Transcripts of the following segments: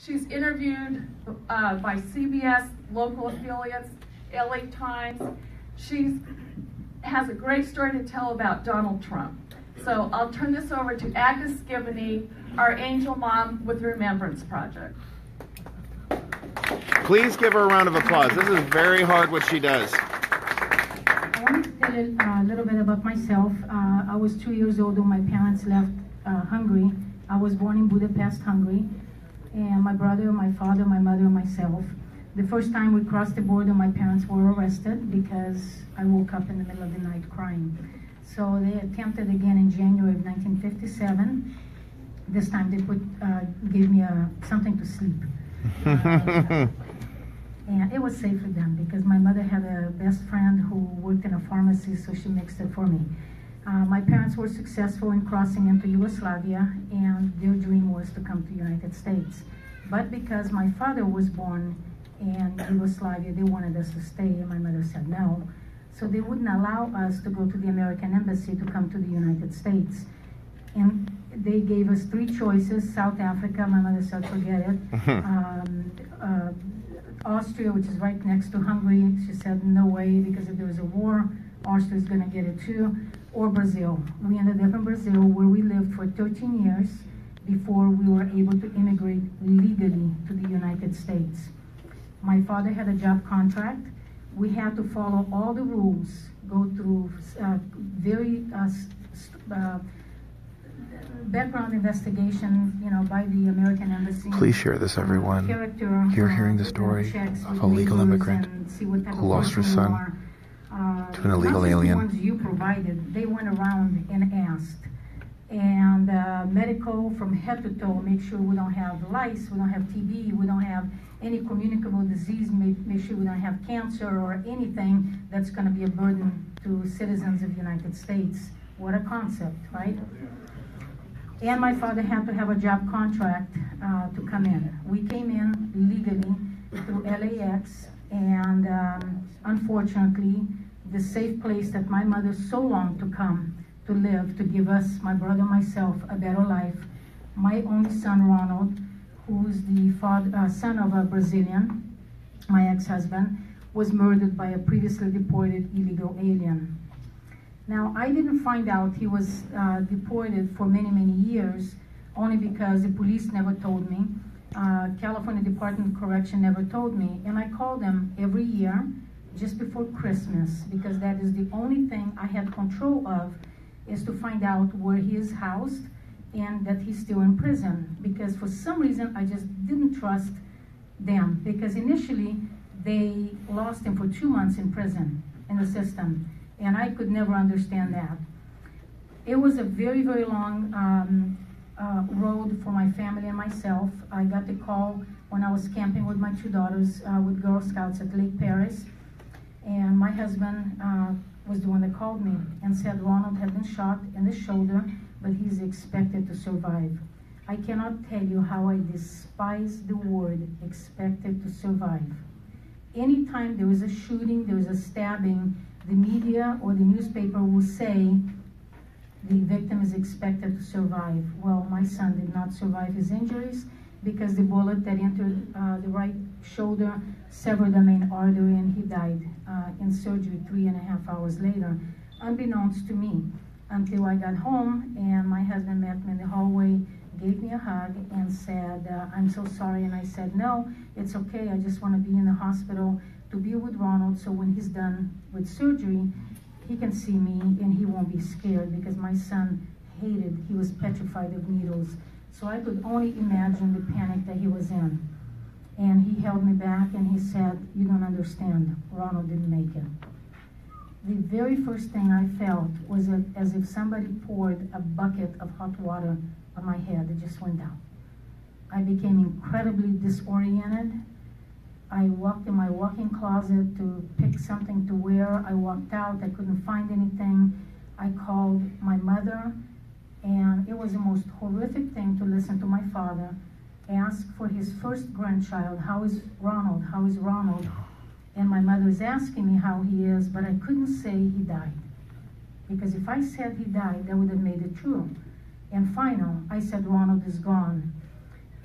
She's interviewed by CBS, local affiliates, LA Times. She has a great story to tell about Donald Trump. So I'll turn this over to Agnes Gibboney, our angel mom with the Remembrance Project. Please give her a round of applause. This is very hard what she does. I want to tell you a little bit about myself. I was 2 years old when my parents left Hungary. I was born in Budapest, Hungary. And my brother, my father, my mother, and myself. The first time we crossed the border, my parents were arrested because I woke up in the middle of the night crying. So they attempted again in January of 1957. This time they gave me something to sleep. And it was safe for them because my mother had a best friend who worked in a pharmacy, so she mixed it for me. My parents were successful in crossing into Yugoslavia, and their dream was to come to the United States. But because my father was born in Yugoslavia, they wanted us to stay, and my mother said no. So they wouldn't allow us to go to the American Embassy to come to the United States. And they gave us three choices: South Africa, my mother said forget it. Austria, which is right next to Hungary, she said no way, because if there was a war, Austria is going to get it too. Or Brazil. We ended up in Brazil, where we lived for 13 years before we were able to immigrate legally to the United States. My father had a job contract. We had to follow all the rules, go through very background investigation, by the American Embassy. Please share this, everyone. You're hearing the story of a legal immigrant who lost her son to an illegal alien. The ones you provided, they went around and asked. And medical from head to toe, make sure we don't have lice, we don't have TB, we don't have any communicable disease, make sure we don't have cancer or anything that's going to be a burden to citizens of the United States. What a concept, right? And my father had to have a job contract to come in. We came in legally through LAX, and unfortunately, the safe place that my mother so longed to come to live, to give us, my brother and myself, a better life. My only son, Ronald, who's the son of a Brazilian, my ex-husband, was murdered by a previously deported illegal alien. Now, I didn't find out he was deported for many, many years, only because the police never told me. California Department of Correction never told me, and I called them every year just before Christmas, because that is the only thing I had control of, is to find out where he is housed and that he's still in prison. Because for some reason, I just didn't trust them, because initially they lost him for 2 months in prison in the system, and I could never understand that. It was a very, very long road for my family and myself. I got the call when I was camping with my two daughters with Girl Scouts at Lake Paris, and my husband was the one that called me and said Ronald had been shot in the shoulder, but he's expected to survive. I cannot tell you how I despise the word expected to survive. Anytime there is a shooting, there is a stabbing, the media or the newspaper will say the victim is expected to survive. Well, my son did not survive his injuries because the bullet that entered the right shoulder severed the main artery, and he died in surgery 3.5 hours later, unbeknownst to me, until I got home and my husband met me in the hallway, gave me a hug and said, I'm so sorry. And I said, no, it's okay. I just want to be in the hospital to be with Ronald, so when he's done with surgery, he can see me and he won't be scared, because my son he was petrified of needles. So I could only imagine the panic that he was in. And he held me back and he said, you don't understand, Ronald didn't make it. The very first thing I felt was as if somebody poured a bucket of hot water on my head. It just went down. I became incredibly disoriented. I walked in my walk-in closet to pick something to wear. I walked out, I couldn't find anything. I called my mother, and it was the most horrific thing to listen to my father ask for his first grandchild, how is Ronald, how is Ronald? And my mother is asking me how he is, but I couldn't say he died. Because if I said he died, that would have made it true. And final, I said Ronald is gone.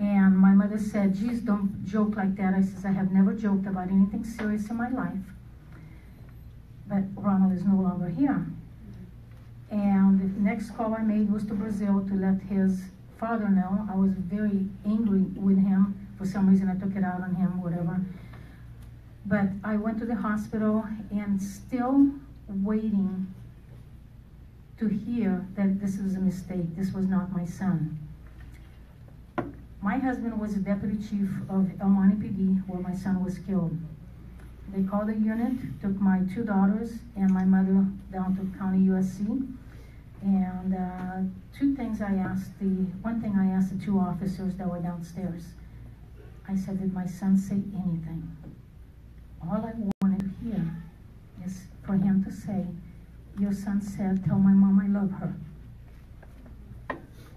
And my mother said, geez, don't joke like that. I says, I have never joked about anything serious in my life. But Ronald is no longer here. And the next call I made was to Brazil to let his father know. I was very angry with him. For some reason, I took it out on him, whatever. But I went to the hospital and still waiting to hear that this was a mistake. This was not my son. My husband was the deputy chief of El Monte PD, where my son was killed. They called a unit, took my 2 daughters and my mother down to County USC. And one thing I asked the 2 officers that were downstairs. I said, did my son say anything? All I wanted to hear is for him to say, your son said, tell my mom I love her.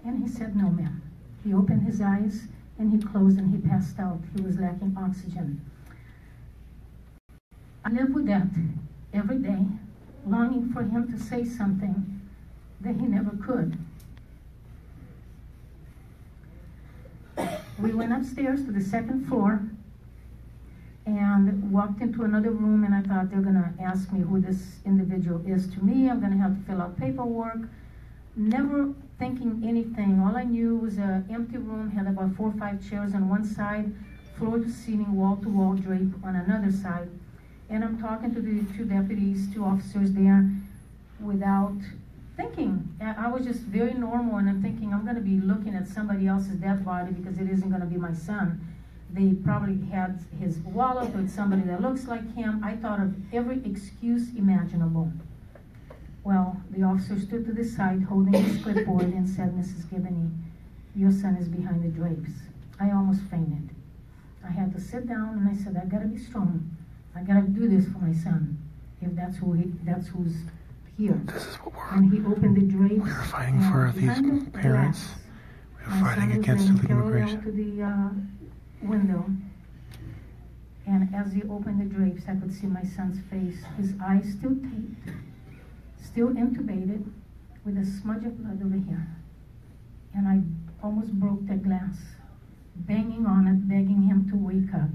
And he said, no, ma'am. He opened his eyes and he closed and he passed out. He was lacking oxygen. I live with that every day, longing for him to say something that he never could. We went upstairs to the 2nd floor and walked into another room, and I thought they're gonna ask me who this individual is to me. I'm gonna have to fill out paperwork. Never thinking anything. All I knew was an empty room, had about 4 or 5 chairs on one side, floor to ceiling, wall to wall drape on another side. And I'm talking to the 2 deputies, 2 officers there without thinking. I was just very normal, and I'm thinking I'm gonna be looking at somebody else's dead body because it isn't gonna be my son. They probably had his wallet with somebody that looks like him. I thought of every excuse imaginable. Well, the officer stood to the side holding his clipboard and said, Mrs. Gibboney, your son is behind the drapes. I almost fainted. I had to sit down and I said, I gotta be strong. I gotta do this for my son, if that's who's here. This is what and he opened the drapes. we were fighting for these parents. We were fighting against illegal immigration. To the window, and as he opened the drapes, I could see my son's face. His eyes still taped, still intubated, with a smudge of blood over here. And I almost broke the glass, banging on it, begging him to wake up.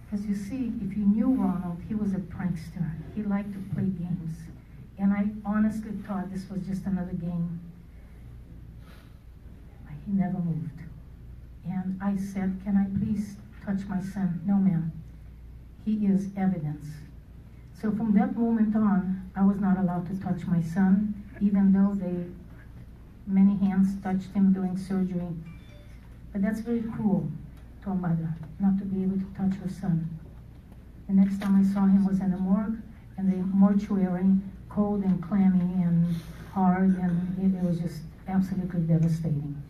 Because you see, if you knew Ronald, he was a prankster. He liked to play games. And I honestly thought this was just another game. He never moved. And I said, can I please touch my son? No, ma'am. He is evidence. So from that moment on, I was not allowed to touch my son, even though many hands touched him during surgery. But that's very cruel to a mother, not to be able to touch her son. The next time I saw him was in the morgue, and the mortuary, cold and clammy and hard, and it was just absolutely devastating.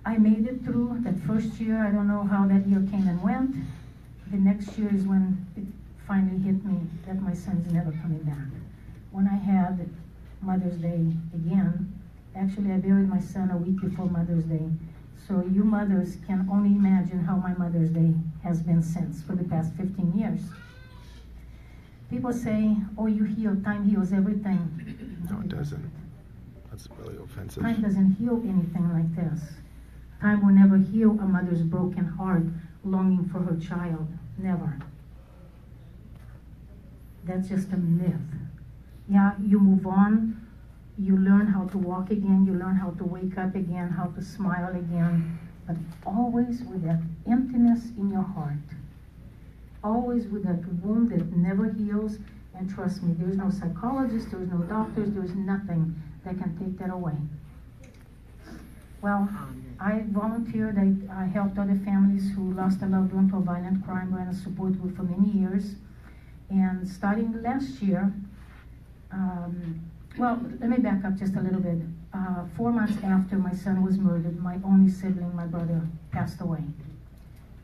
I made it through that first year. I don't know how that year came and went. The next year is when it finally hit me that my son's never coming back. When I had Mother's Day again, actually I buried my son a week before Mother's Day. So you mothers can only imagine how my Mother's Day has been since for the past 15 years. People say, oh, you heal, time heals everything. No, it doesn't. That's really offensive. Time doesn't heal anything like this. Time will never heal a mother's broken heart longing for her child. Never. That's just a myth. Yeah, you move on, you learn how to walk again, you learn how to wake up again, how to smile again, but always with that emptiness in your heart. Always with that wound that never heals. And trust me, there's no psychologist, there's no doctors, there's nothing that can take that away. Well, I volunteered, I helped other families who lost a loved one to a violent crime, ran a support group for many years. And starting last year, well, let me back up just a little bit. 4 months after my son was murdered, my only sibling, my brother, passed away.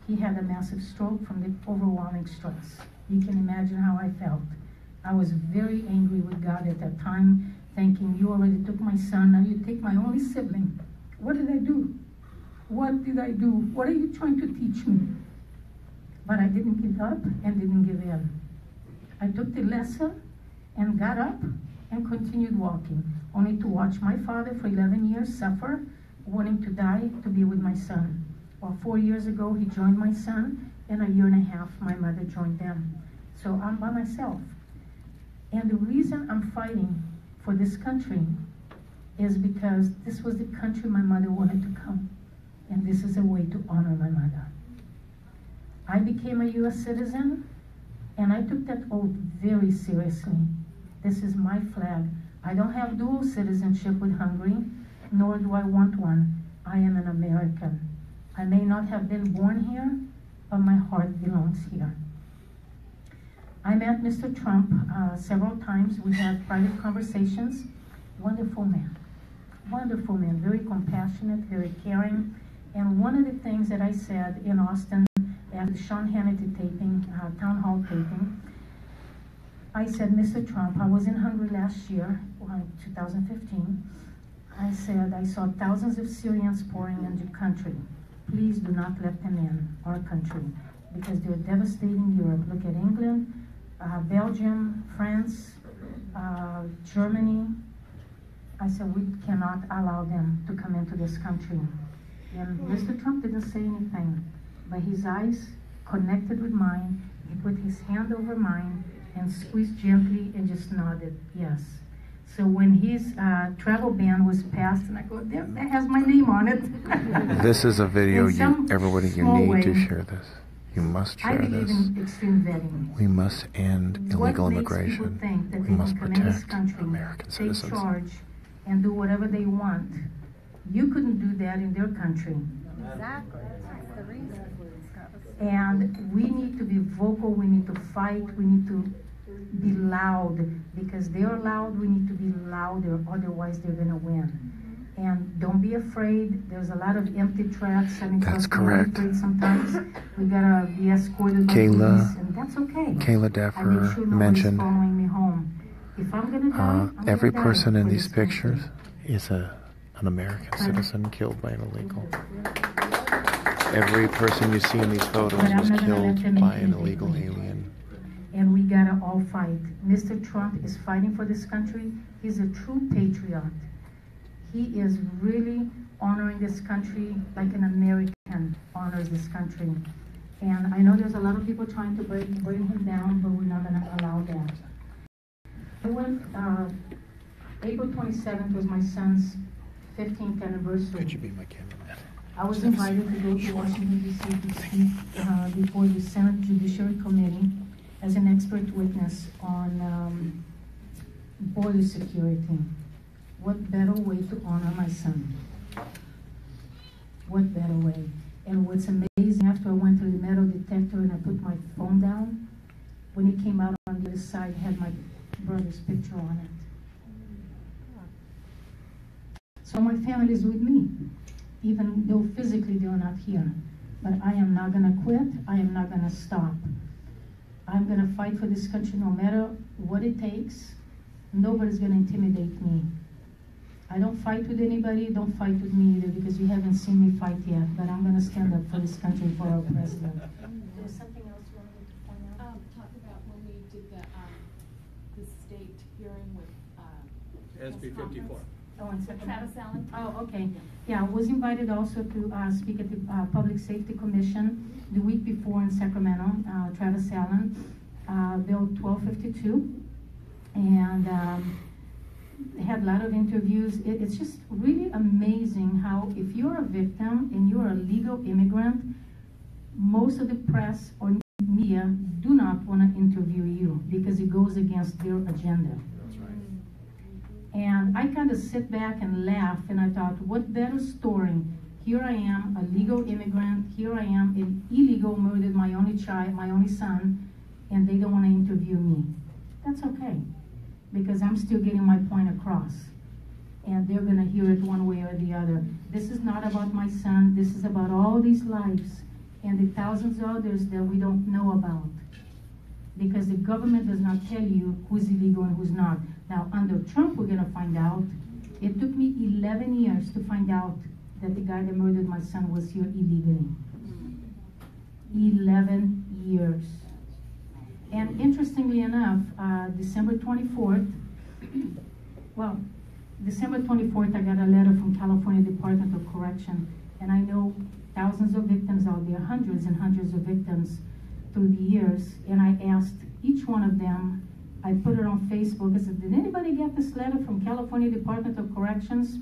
He had a massive stroke from the overwhelming stress. You can imagine how I felt. I was very angry with God at that time, thinking, you already took my son, now you take my only sibling. What did I do? What did I do? What are you trying to teach me? But I didn't give up and didn't give in. I took the lesson and got up and continued walking, only to watch my father for 11 years suffer wanting to die to be with my son. Well, 4 years ago, he joined my son, and a year and a half, my mother joined them. So I'm by myself. And the reason I'm fighting for this country is because this was the country my mother wanted to come. And this is a way to honor my mother. I became a U.S. citizen, and I took that oath very seriously. This is my flag. I don't have dual citizenship with Hungary, nor do I want one. I am an American. I may not have been born here, but my heart belongs here. I met Mr. Trump several times. We had private conversations. Wonderful man, very compassionate, very caring. And one of the things that I said in Austin at the Sean Hannity taping, town hall taping, I said, Mr. Trump, I was in Hungary last year, 2015. I said, I saw thousands of Syrians pouring into the country. Please do not let them in our country because they're devastating Europe. Look at England, Belgium, France, Germany. I said, we cannot allow them to come into this country. And Mr. Trump didn't say anything, but his eyes connected with mine. He put his hand over mine and squeezed gently and just nodded, yes. So when his travel ban was passed, and I go, there, that has my name on it. This is a video, everybody, you need to share this. You must share this. I believe in extreme vetting. We must end illegal immigration. Think that we must come in this protect country, American citizens. Take charge and do whatever they want. You couldn't do that in their country. Exactly. That's the reason. And we need to be vocal, we need to fight, we need to be loud. Because they're loud, we need to be louder, otherwise they're gonna win. And don't be afraid, there's a lot of empty tracks. That's correct. Sometimes we gotta be escorted by police, and that's okay. Kayla Daffer mentioned following me home. If I'm gonna die, every person in these pictures is an American citizen killed by an illegal. Every person you see in these photos was killed by an illegal alien. And we gotta all fight. Mr. Trump is fighting for this country. He's a true patriot. He is really honoring this country like an American honors this country. And I know there's a lot of people trying to bring him down, but we're not gonna allow that. I went, April 27th was my son's 15th anniversary. Could you be my cameraman? I was invited to go to Washington, D.C. to speak before the Senate Judiciary Committee as an expert witness on border security. What better way to honor my son? What better way? And what's amazing, after I went through the metal detector and I put my phone down, when it came out on the other side, it had my brother's picture on it. So my family is with me, even though physically they're not here. But I am not gonna quit, I am not gonna stop. I'm gonna fight for this country no matter what it takes. Nobody's gonna intimidate me. I don't fight with anybody, don't fight with me either, because you haven't seen me fight yet, but I'm gonna stand up for this country, for our president. There's something else you wanted to point out? Talk about when we did the state hearing with SB 54. Oh, and second. Travis Allen. Oh, okay. Yeah, I was invited also to speak at the Public Safety Commission the week before in Sacramento, Travis Allen, Bill 1252, and had a lot of interviews. It's just really amazing how if you're a victim and you're a legal immigrant, most of the press or media do not want to interview you because it goes against their agenda. And I kind of sit back and laugh, and I thought, what better story? Here I am, a legal immigrant. Here I am, an illegal murdered my only child, my only son, and they don't want to interview me. That's okay, because I'm still getting my point across. And they're going to hear it one way or the other. This is not about my son. This is about all these lives and the thousands of others that we don't know about. Because the government does not tell you who's illegal and who's not. Now, under Trump, we're going to find out. It took me 11 years to find out that the guy that murdered my son was here illegally. 11 years. And interestingly enough, December 24th, well, December 24th, I got a letter from California Department of Correction, and I know thousands of victims out there, hundreds and hundreds of victims through the years, and I asked each one of them, I put it on Facebook, I said, did anybody get this letter from California Department of Corrections?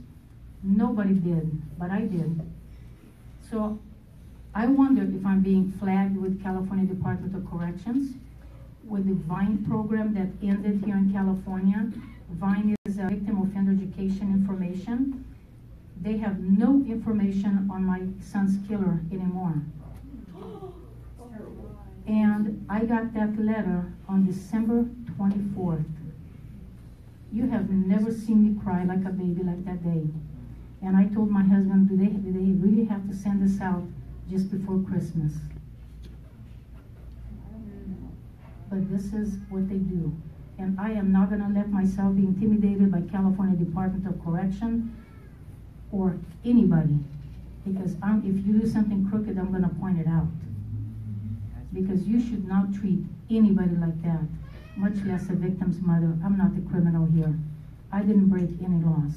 Nobody did, but I did. So I wonder if I'm being flagged with California Department of Corrections, with the VINE program that ended here in California. VINE is a victim offender education information. They have no information on my son's killer anymore. And I got that letter on December 24th. You have never seen me cry like a baby like that day. And I told my husband, do they really have to send this out just before Christmas? But this is what they do. And I am not gonna let myself be intimidated by California Department of Correction or anybody. Because if you do something crooked, I'm gonna point it out. Because you should not treat anybody like that, much less a victim's mother. I'm not the criminal here. I didn't break any laws.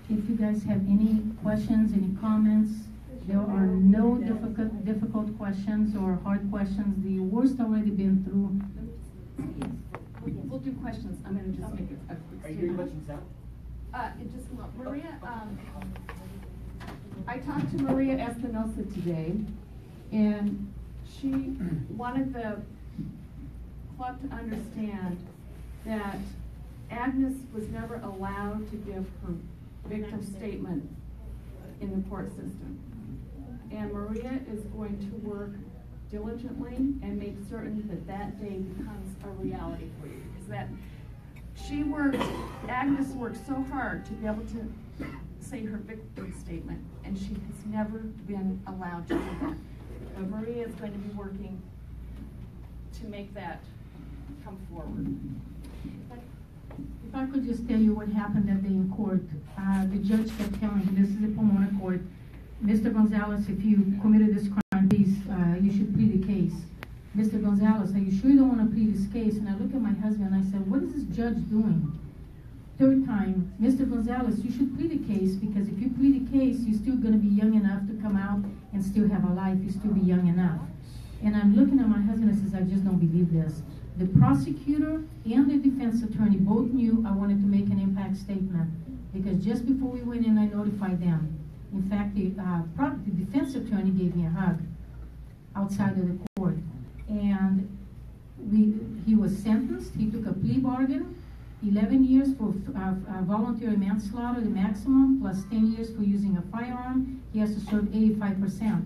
If you guys have any questions, any comments, there are no difficult questions or hard questions. The worst already been through. We'll do questions. I'm going to just make it a quick statement. Are you hearing questions now? Just Maria, I talked to Maria Espinosa today, and she wanted the club to understand that Agnes was never allowed to give her victim statement in the court system. And Maria is going to work diligently and make certain that that day becomes a reality for you. Because that Agnes worked so hard to be able to say her victim statement, and she has never been allowed to do that. But Maria is going to be working to make that come forward. If I could just tell you what happened that day in court, the judge kept telling me, this is a Pomona court, Mr. Gonzalez, if you committed this crime, please, you should plead the case. Mr. Gonzalez, are you sure you don't want to plead this case? And I look at my husband and I said, what is this judge doing? Third time, Mr. Gonzalez, you should plead the case, because if you plead the case, you're still going to be young enough to come out and still have a life. You still be young enough. And I'm looking at my husband and I says, I just don't believe this. The prosecutor and the defense attorney both knew I wanted to make an impact statement, because just before we went in, I notified them. In fact, the defense attorney gave me a hug outside of the court. And he was sentenced. He took a plea bargain, 11 years for voluntary manslaughter, the maximum, plus 10 years for using a firearm. He has to serve 85%.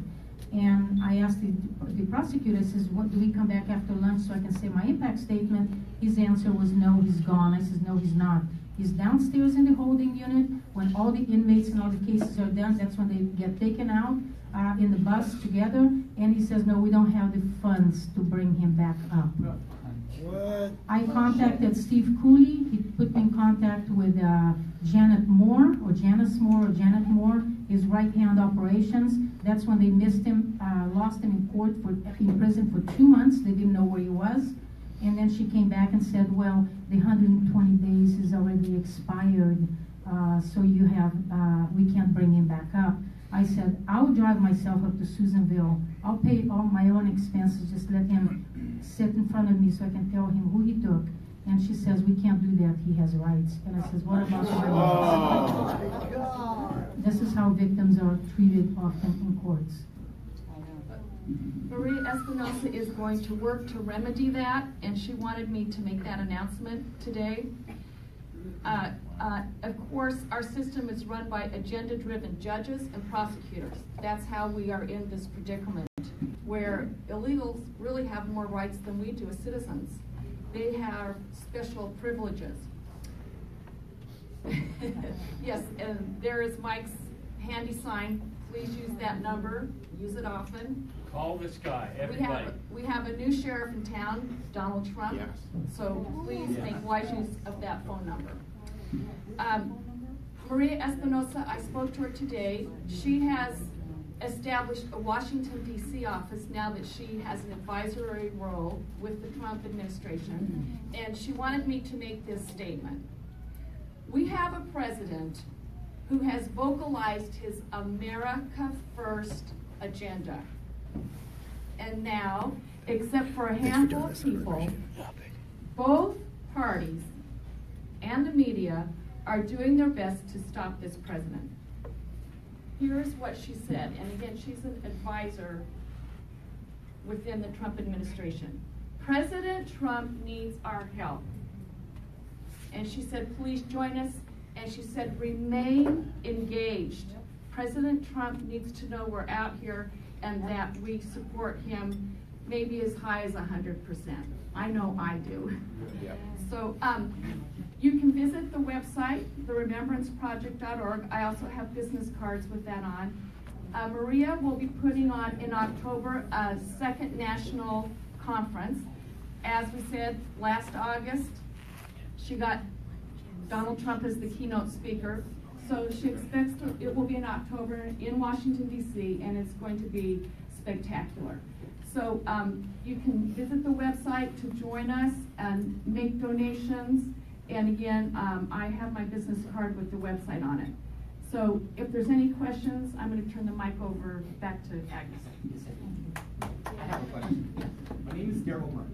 And I asked the prosecutor, I says, do we come back after lunch so I can say my impact statement? His answer was, no, he's gone. I says, no, he's not. He's downstairs in the holding unit. When all the inmates and all the cases are done, that's when they get taken out in the bus together. And he says, no, we don't have the funds to bring him back up. What? I contacted Steve Cooley. He put me in contact with Janet Moore, or Janice Moore, or Janet Moore, his right-hand operations. That's when they missed him, lost him in court, in prison for 2 months. They didn't know where he was. And then she came back and said, well, the 120 days is already expired, so you have, we can't bring him back up. I said, I'll drive myself up to Susanville. I'll pay all my own expenses. Just let him sit in front of me so I can tell him who he took. And she says, we can't do that. He has rights. And I says, what about my rights? This is how victims are treated often in courts. Maria Espinosa is going to work to remedy that, and she wanted me to make that announcement today. Of course, our system is run by agenda-driven judges and prosecutors. That's how we are in this predicament, where illegals really have more rights than we do as citizens. They have special privileges. Yes, and there is Mike's handy sign. Please use that number. Use it often. Call this guy, everybody. We have a new sheriff in town, Donald Trump. Yes. So please make wise use of that phone number. Maria Espinosa, I spoke to her today. She has established a Washington, D.C. office now that she has an advisory role with the Trump administration, and she wanted me to make this statement. We have a president who has vocalized his America First agenda. And now, except for a handful of people, both parties and the media are doing their best to stop this president. Here's what she said, and again, she's an advisor within the Trump administration. President Trump needs our help. And she said, please join us. And she said, remain engaged. President Trump needs to know we're out here and that we support him maybe as high as 100%. I know I do. Yep. So you can visit the website, theremembranceproject.org. I also have business cards with that on. Maria will be putting on in October a second national conference. As we said last August, she got Donald Trump as the keynote speaker. So she expects it will be in October in Washington, D.C., and it's going to be spectacular. So you can visit the website to join us and make donations. And again, I have my business card with the website on it. So if there's any questions, I'm going to turn the mic over back to Agnes. I have a question. My name is Daryl Martin.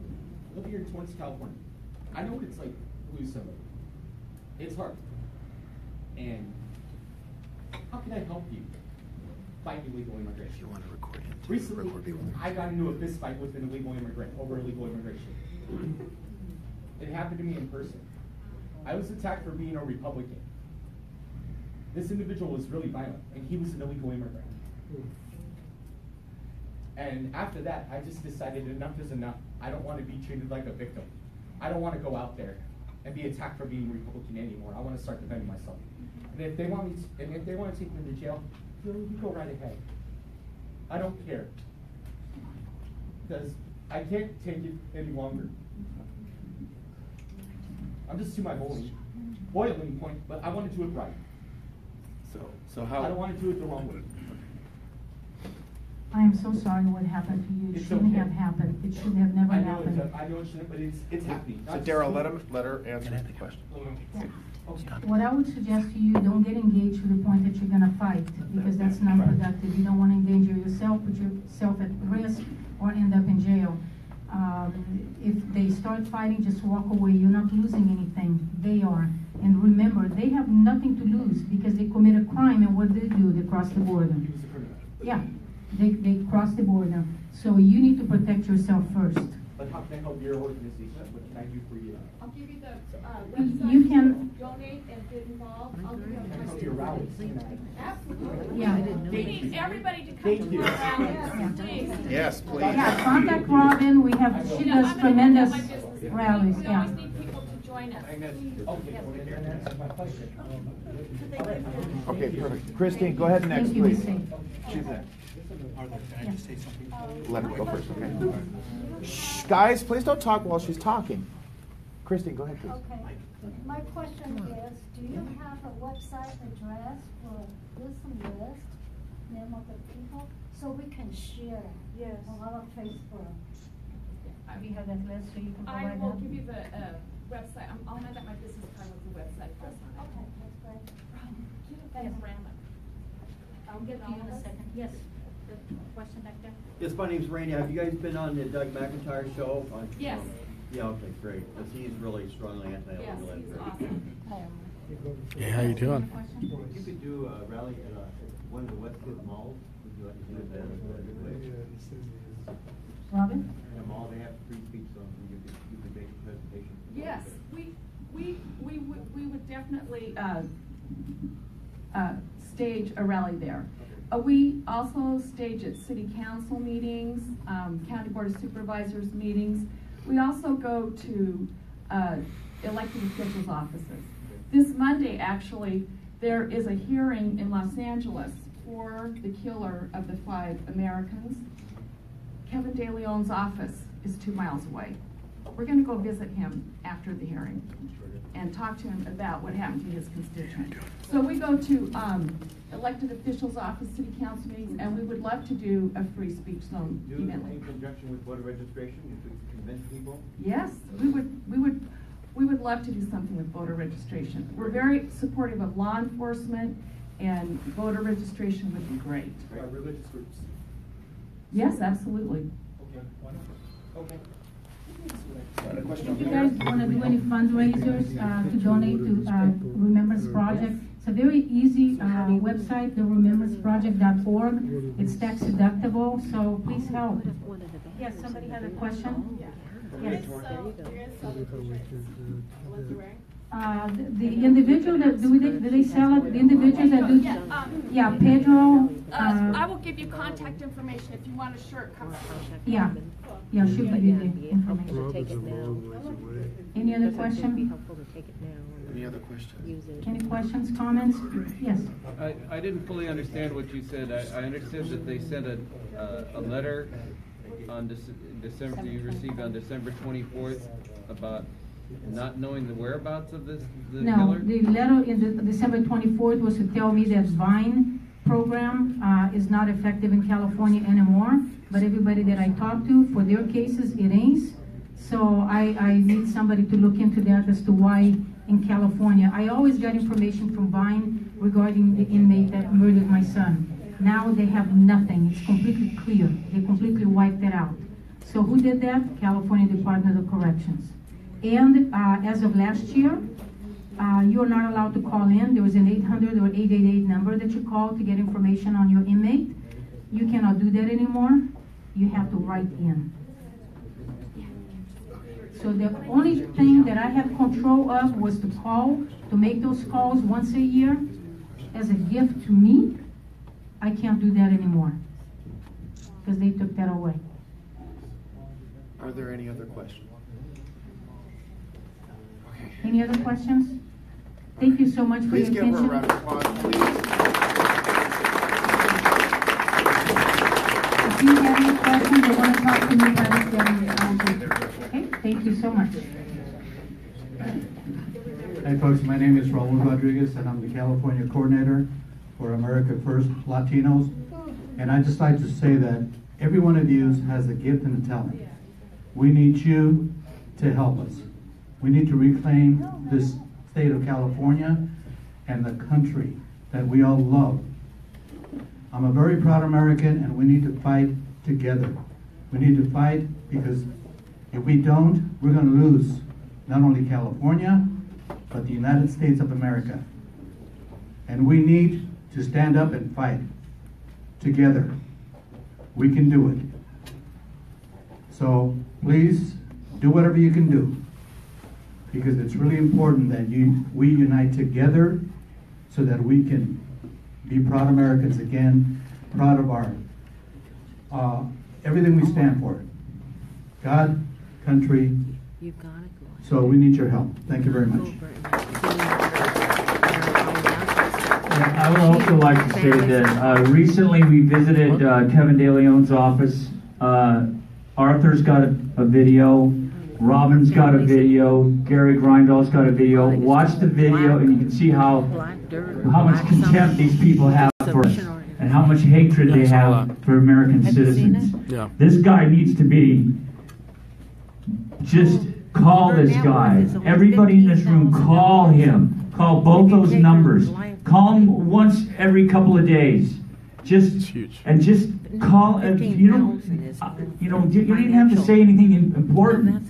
I live here in Torrance, California. I know what it's like to lose somebody. It's hard. And how can I help you fight illegal immigration? You want to record it? Recently, I got into a fist fight with an illegal immigrant over illegal immigration. It happened to me in person. I was attacked for being a Republican. This individual was really violent, and he was an illegal immigrant. And after that, I just decided enough is enough. I don't want to be treated like a victim. I don't want to go out there and be attacked for being Republican anymore. I want to start defending myself. And if they want me to, and if they want to take me to jail, you go right ahead. I don't care, because I can't take it any longer. I'm just to my boiling point, but I want to do it right. So how? I don't want to do it the wrong way. I am so sorry what happened to you. It shouldn't have happened. It should have never happened. I know it shouldn't, but it's happening. So Daryl, let her answer the question. Yeah. What I would suggest to you, don't get engaged to the point that you're going to fight, because that's not productive. You don't want to endanger yourself, put yourself at risk, or end up in jail. If they start fighting, just walk away. You're not losing anything. They are. And remember, they have nothing to lose because they commit a crime, and what do? They cross the border. Yeah, they cross the border. So you need to protect yourself first. But how can I help your organization? What can I do for you? I'll give you the website. You can donate and get involved. I'll give you Can I a come to your rallies? Absolutely. Yeah. We need everybody to come to our rallies. Please. Yes, please. Yeah, contact Robin. We have, she does tremendous rallies. We Yeah. always need people to join us. Okay, perfect. Christine, go ahead next, Thank you, Ms. please. Singh. She's next. Can I just say something? Let her go first, okay? Shh, guys, please don't talk while she's talking. Christine, go ahead, please. Okay. My question is, do you have a website address for this list, name of the people, so we can share? Yes. On our Facebook. We have that list, so you can I provide will that. give you the website. I'll hand out my business card with the website address on it. Okay, that's great. That's random. I'll get to you in a second. Yes, the question back there. Yes, my name's Randy. Have you guys been on the Doug McIntyre show? Yes. Yeah, okay, great. Because he's really strongly anti-illegal Yes, he's immigration. awesome. Hey, how you doing? If you could do a rally at one of the Westwood malls, would you like to do it that way? Robin? In a mall, they have free speech zones, and you could make a presentation. Yes, we would definitely stage a rally there. We also stage at city council meetings, county board of supervisors meetings. We also go to elected officials' offices. This Monday, actually, there is a hearing in Los Angeles for the killer of the 5 Americans. Kevin De Leon's office is 2 miles away. We're going to go visit him after the hearing and talk to him about what happened to his constituent. So we go to elected officials' office, city council meetings, and we would love to do a free speech zone Do event. in conjunction with voter registration, if we convince people? Yes, we would love to do something with voter registration. We're very supportive of law enforcement, and voter registration would be great. Religious groups. Yes, absolutely. Okay, wonderful. Okay. If you guys want to do any fundraisers to donate to Remembrance Project, it's a very easy website, the remembranceproject.org. It's tax deductible, so please help. Yes, somebody had a question? Yes. The individual that do they sell it? The individuals that do? Yeah, Pedro. I will give you contact information if you want a shirt. Come. Yeah, yeah, she'll give you the information. Take it now. Any other question? Any other questions? Any questions, comments? Yes. I didn't fully understand what you said. I understood that they sent a letter on December, you received on December 24th about not knowing the whereabouts of the No, killer? the letter in the December 24th was to tell me that Vine program is not effective in California anymore, but everybody that I talked to, for their cases, it is. So I need somebody to look into that as to why in California. I always got information from Vine regarding the inmate that murdered my son. Now they have nothing. It's completely clear. They completely wiped it out. So who did that? California Department of Corrections. And as of last year, you're not allowed to call in. There was an 800 or 888 number that you call to get information on your inmate. You cannot do that anymore. You have to write in. So the only thing that I have control of was to call, to make those calls once a year as a gift to me. I can't do that anymore because they took that away. Are there any other questions? Okay. Any other questions? Thank you so much for Please your give her attention. a round of applause, please. If you have any questions or want to talk to me about it, okay? Thank you so much. Hey folks, my name is Raul Rodriguez and I'm the California coordinator for America First Latinos. And I'd just like to say that every one of you has a gift and a talent. We need you to help us. We need to reclaim this state of California and the country that we all love. I'm a very proud American and we need to fight together. We need to fight because if we don't, we're going to lose not only California, but the United States of America. And we need to stand up and fight together. We can do it. So please do whatever you can do, because it's really important that we unite together so that we can be proud Americans again, proud of our everything we stand for. God, country. So we need your help. Thank you very much. I would also like to say that recently we visited Kevin De Leon's office. Arthur's got a video. Robin's got a video. Gary Grindall's got a video. Watch the video and you can see how much contempt these people have for us and how much hatred they have for American citizens. This guy needs to be, just call this guy. Everybody in this room, call him. Call both those numbers. Call him once every couple of days. Just call. You don't even have to say anything important.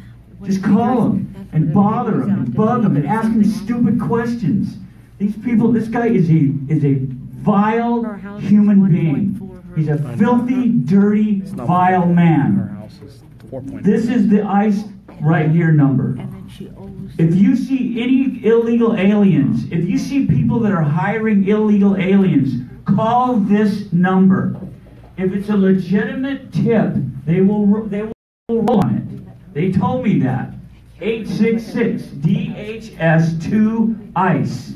Just call him and bother him and bug him and ask him stupid questions. These people. This guy is a vile human being. He's a filthy, dirty, vile man. This is the ICE right here number. If you see any illegal aliens, if you see people that are hiring illegal aliens, call this number. If it's a legitimate tip, they will roll on it. They told me that. 866-DHS2-ICE.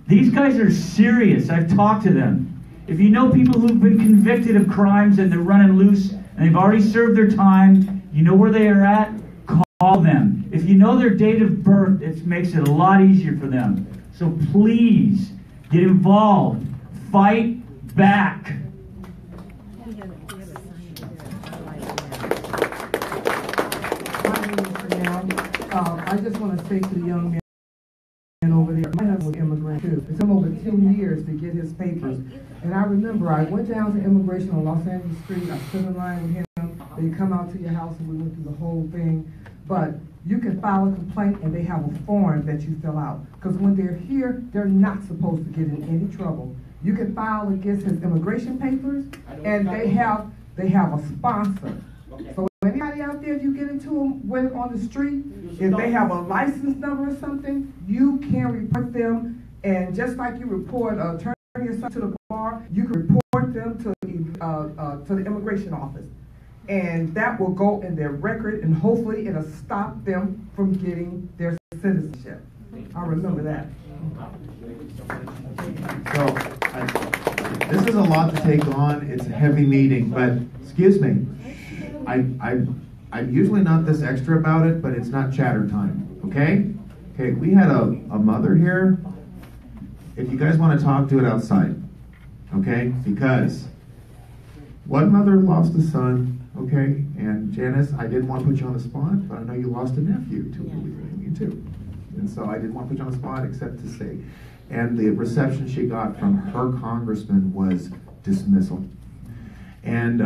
These guys are serious. I've talked to them. If you know people who've been convicted of crimes and they're running loose and they've already served their time, you know where they are at, call them. If you know their date of birth, it makes it a lot easier for them. So please, get involved. Fight back. I just want to say to the young man over there, my husband was an immigrant too. It took him over 2 years to get his papers. And I remember I went down to immigration on Los Angeles Street. I stood in line with him. They come out to your house and we went through the whole thing. But you can file a complaint and they have a form that you fill out. Because when they're here, they're not supposed to get in any trouble. You can file against his immigration papers and they have a sponsor. So anybody out there, if you get into them with on the street, if they have a license number or something, you can report them. And just like you report turning yourself to the bar, you can report them to the immigration office. And that will go in their record, and hopefully it'll stop them from getting their citizenship. I remember that. So, this is a lot to take on. It's a heavy meeting, but excuse me. I'm usually not this extra about it, but it's not chatter time, okay? Okay, we had a mother here. If you guys want to talk, do it outside, okay? Because one mother lost a son, okay? And Janice, I didn't want to put you on the spot, but I know you lost a nephew too, me too. And so I didn't want to put you on the spot except to say, and the reception she got from her congressman was dismissal. And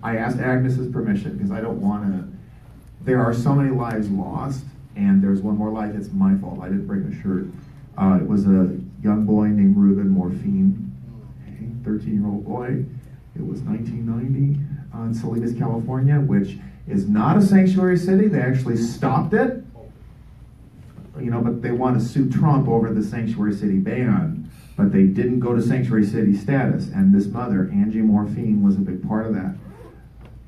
I asked Agnes's permission because I don't want to, there are so many lives lost, and there's one more life. It's my fault. I didn't bring a shirt. It was a young boy named Ruben Morphine, 13-year-old boy. It was 1990 in Salinas, California, which is not a sanctuary city. They actually stopped it, you know, but they want to sue Trump over the sanctuary city ban. But they didn't go to sanctuary city status, and this mother, Angie Morphine, was a big part of that.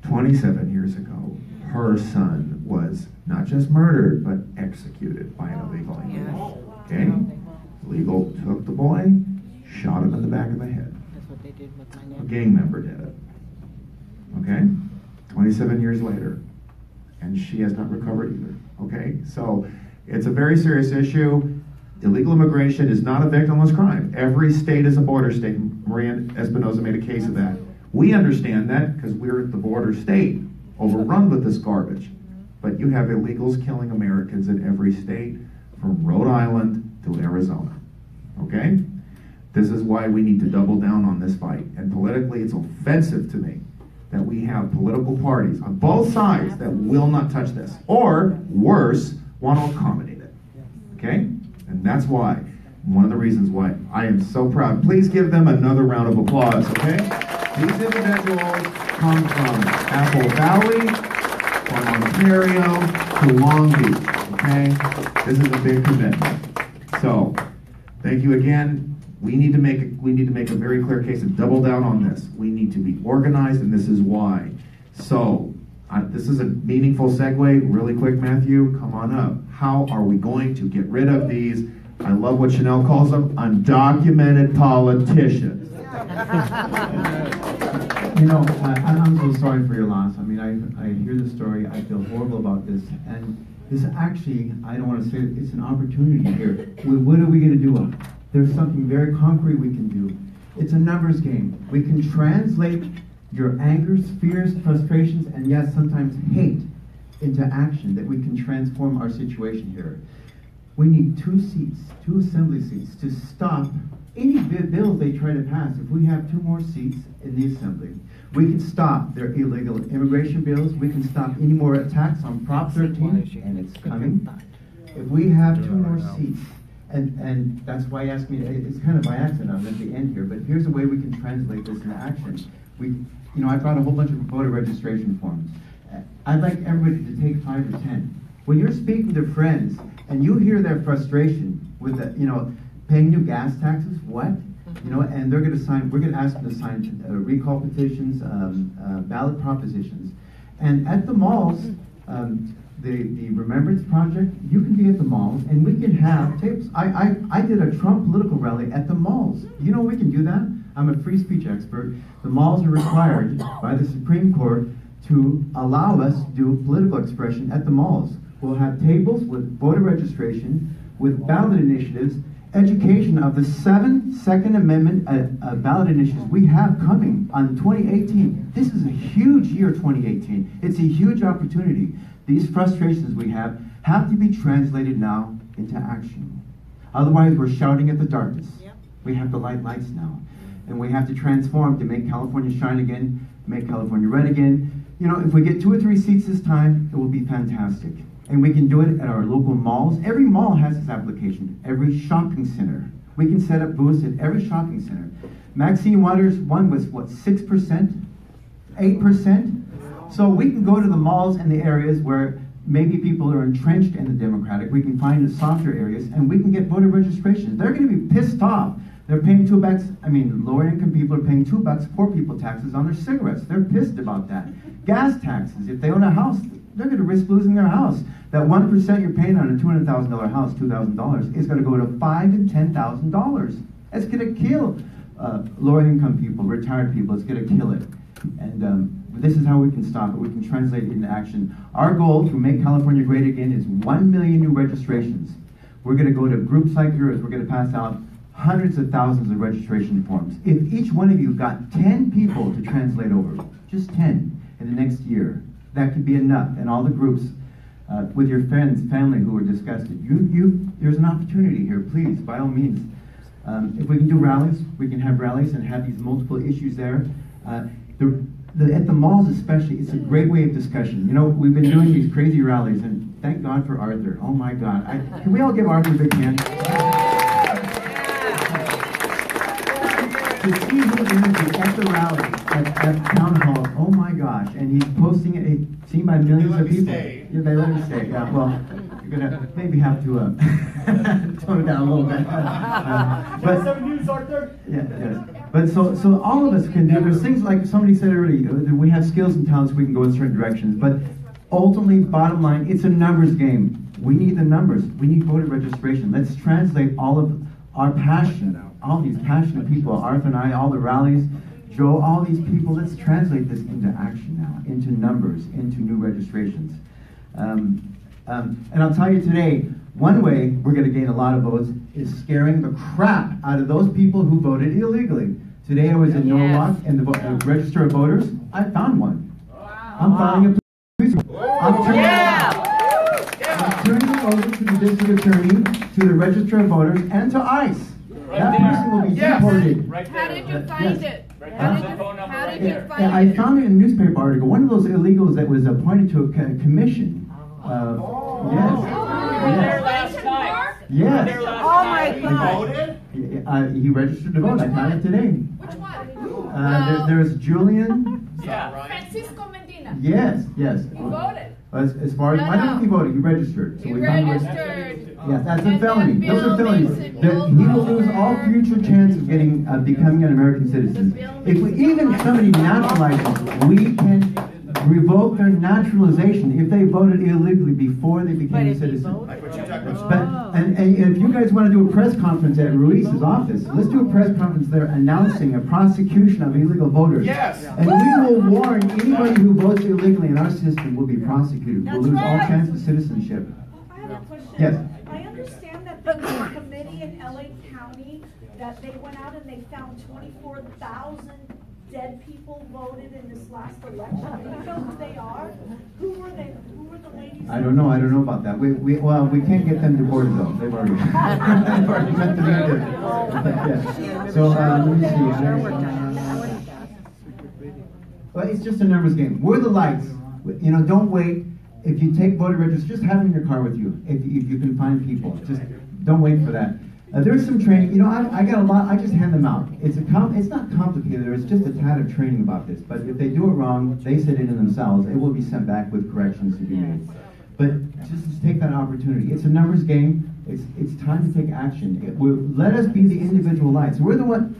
27 years ago, her son was not just murdered, but executed by an illegal alien. Okay? Illegal took the boy, shot him in the back of the head. That's what they did with my nephew. A gang member did it. Okay? 27 years later, and she has not recovered either. Okay? So it's a very serious issue. Illegal immigration is not a victimless crime. Every state is a border state. Maria Espinosa made a case of that. We understand that because we're the border state, overrun with this garbage. But you have illegals killing Americans in every state, from Rhode Island to Arizona. Okay? This is why we need to double down on this fight. And politically, it's offensive to me that we have political parties on both sides that will not touch this. Or, worse, want to accommodate it. Okay? And that's why, one of the reasons why I am so proud. Please give them another round of applause, okay? These individuals come from Apple Valley, from Ontario, to Long Beach, okay? This is a big commitment. So, thank you again. We need to make a very clear case and double down on this. We need to be organized, and this is why. So, this is a meaningful segue. Really quick, Matthew, come on up. How are we going to get rid of these, I love what Chanel calls them, undocumented politicians? You know, I'm so sorry for your loss. I mean, I hear the story. I feel horrible about this. And this actually, I don't want to say it, it's an opportunity here. What are we going to do? There's something very concrete we can do. It's a numbers game. We can translate your angers, fears, frustrations, and yes, sometimes hate into action, that we can transform our situation here. We need 2 seats, 2 assembly seats, to stop any bills they try to pass. If we have 2 more seats in the assembly, we can stop their illegal immigration bills. We can stop any more attacks on Prop 13, and it's coming. If we have 2 more seats, and that's why you asked me, it's kind of by accident, I'm at the end here, but here's a way we can translate this into action. I brought a whole bunch of voter registration forms. I'd like everybody to take 5 or 10. When you're speaking to friends and you hear their frustration with paying new gas taxes, what? And they're going to sign, we're going to ask them to sign recall petitions, ballot propositions. And at the malls, the Remembrance Project, you can be at the malls and we can have tapes. I did a Trump political rally at the malls. You know we can do that? I'm a free speech expert. The malls are required by the Supreme Court to allow us to do political expression at the malls. We'll have tables with voter registration, with ballot initiatives, education of the 7 Second Amendment ballot initiatives we have coming on 2018. This is a huge year, 2018. It's a huge opportunity. These frustrations we have to be translated now into action. Otherwise, we're shouting at the darkness. Yep. We have to light lights now. And we have to transform to make California shine again, make California red again. You know, if we get 2 or 3 seats this time, it will be fantastic. And we can do it at our local malls. Every mall has this application. Every shopping center. We can set up booths at every shopping center. Maxine Waters' one was, what, 6%? 8%? So we can go to the malls and the areas where maybe people are entrenched in the Democratic. We can find the softer areas, and we can get voter registrations. They're going to be pissed off. They're paying $2. I mean, lower income people are paying $2 poor people taxes on their cigarettes. They're pissed about that. Gas taxes. If they own a house, they're going to risk losing their house. That 1% you're paying on a $200,000 house, $2,000, is going to go to $5,000 and $10,000. It's going to kill lower income people, retired people. It's going to kill it. And this is how we can stop it. We can translate it into action. Our goal to make California great again is 1 million new registrations. We're going to go to groups like yours. We're going to pass out hundreds of thousands of registration forms. If each one of you got 10 people to translate over, just 10 in the next year, that could be enough. And all the groups with your friends, family who are disgusted, there's an opportunity here. Please, by all means. If we can do rallies, we can have rallies and have these multiple issues there. At the malls especially, it's a great way of discussion. You know, we've been doing these crazy rallies, and thank God for Arthur. Oh my God. Can we all give Arthur a big hand? To see his energy at the rally, at town halls, oh my gosh, and he's posting it, it's seen by millions of people. Yeah, they let me stay. Yeah, well, you're gonna maybe have to tone it down a little bit. But 7 News, Arthur. Yeah, yes. But so all of us can do. There's things like somebody said earlier. We have skills and talents. We can go in certain directions. But ultimately, bottom line, it's a numbers game. We need the numbers. We need voter registration. Let's translate all of our passion. All these passionate people, Arthur and I, all the rallies, Joe, all these people, let's translate this into action now, into numbers, into new registrations. And I'll tell you today, one way we're going to gain a lot of votes is scaring the crap out of those people who voted illegally. Today I was in Norwalk and the Register of Voters. I found one. I'm filing a police report. I'm turning it over to the district attorney, to the Register of Voters, and to ICE. That person will be deported. How did you find it? How did you find it? I found it in a newspaper article. One of those illegals that was appointed to a commission. Yes. There last night. Yes. Oh my God. He registered to vote. I found it today. Which one? There's Julian. Yeah. Francisco Medina. Yes. He voted. As far as I don't think he voted, he registered. So He we found registered. Yes, that's a felony. Those are felonies. He Bill will lose all future chance of getting becoming an American citizen. Even if somebody naturalizes, we can revoke their naturalization if they voted illegally before they became a citizen. And if you guys want to do a press conference at Ruiz's office, let's do a press conference there announcing a prosecution of illegal voters. Yes. And we will warn anybody who votes illegally in our system will be prosecuted. We'll lose all chance of citizenship. I have a question. Yes. I understand that there was a committee in LA County that they went out and they found 24,000 dead people voted in this last election. Do you know who they are? Who were they? Who were the ladies? I don't know about that. We can't get them deported though. They've already met the yeah. So let me see. Well, it's just a numbers game. We're the lights. You know, don't wait. If you take voter registration, just have them in your car with you. If you can find people, just don't wait for that. There's some training. You know, I got a lot. I just hand them out. It's not complicated. There's just a tad of training about this. But if they do it wrong, they sit in it themselves. It will be sent back with corrections to be made. But just take that opportunity. It's a numbers game. It's time to take action. Let us be the individual lights. We're the one.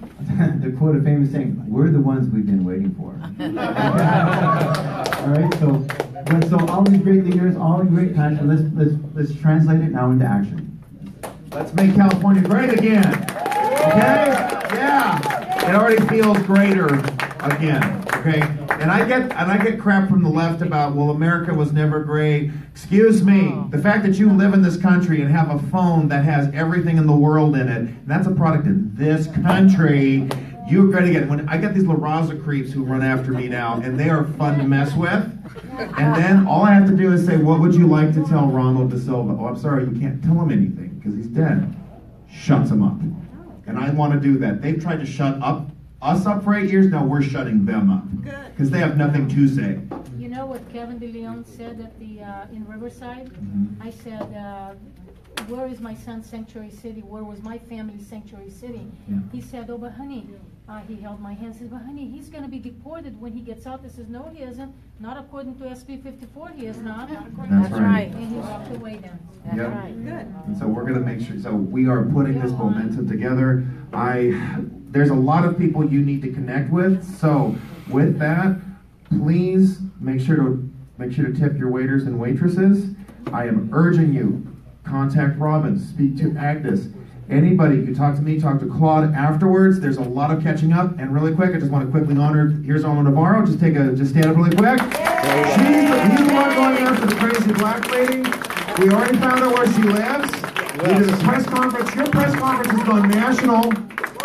To quote a famous saying, "We're the ones we've been waiting for." All right. So all these great leaders, all the great passion. Let's translate it now into action. Let's make California great again. Okay? Yeah. It already feels greater again. Okay? And I get crap from the left about, well, America was never great. Excuse me. The fact that you live in this country and have a phone that has everything in the world in it, and that's a product of this country, you're going to get, when I get these La Raza creeps who run after me now, and they are fun to mess with. And then all I have to do is say, what would you like to tell Ronald Da Silva? Oh, I'm sorry, you can't tell him anything because he's dead. Shuts him up. And I want to do that. They've tried to shut us up for 8 years, now we're shutting them up. Because they have nothing to say. You know what Kevin DeLeon said at the in Riverside? I said, where is my son's sanctuary city? Where was my family's sanctuary city? Yeah. He said, oh, but honey, he held my hand and said, but honey, he's going to be deported when he gets out. I says, no, he isn't. Not according to SB 54, he is not. That's right. And he walked away then. That's right. Good. And so we're going to make sure, so we are putting this momentum together. There's a lot of people you need to connect with. So with that, please make sure to tip your waiters and waitresses. I am urging you, contact Robin, speak to Agnes. Anybody, you can talk to me, talk to Claude afterwards. There's a lot of catching up. And really quick, I just want to quickly honor, here's Alma Navarro. Just stand up really quick. He's the one going after the crazy black lady. We already found out where she lives. We did a press conference. Your press conference has gone national.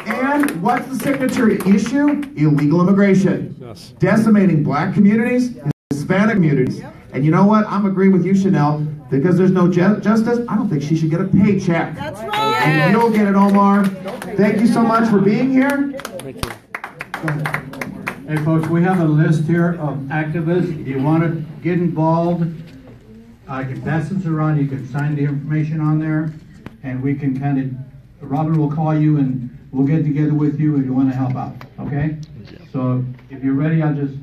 And what's the signature issue? Illegal immigration. Yes. Decimating black communities, Hispanic communities. And you know what? I'm agreeing with you, Chanel. Because there's no justice, I don't think she should get a paycheck. That's right. And you'll get it, Omar. Thank you so much for being here. Thank you. Hey, folks, we have a list here of activists. If you want to get involved, I can pass this around. You can sign the information on there, and we can Robin will call you, and we'll get together with you if you want to help out. Okay? So if you're ready, I'll just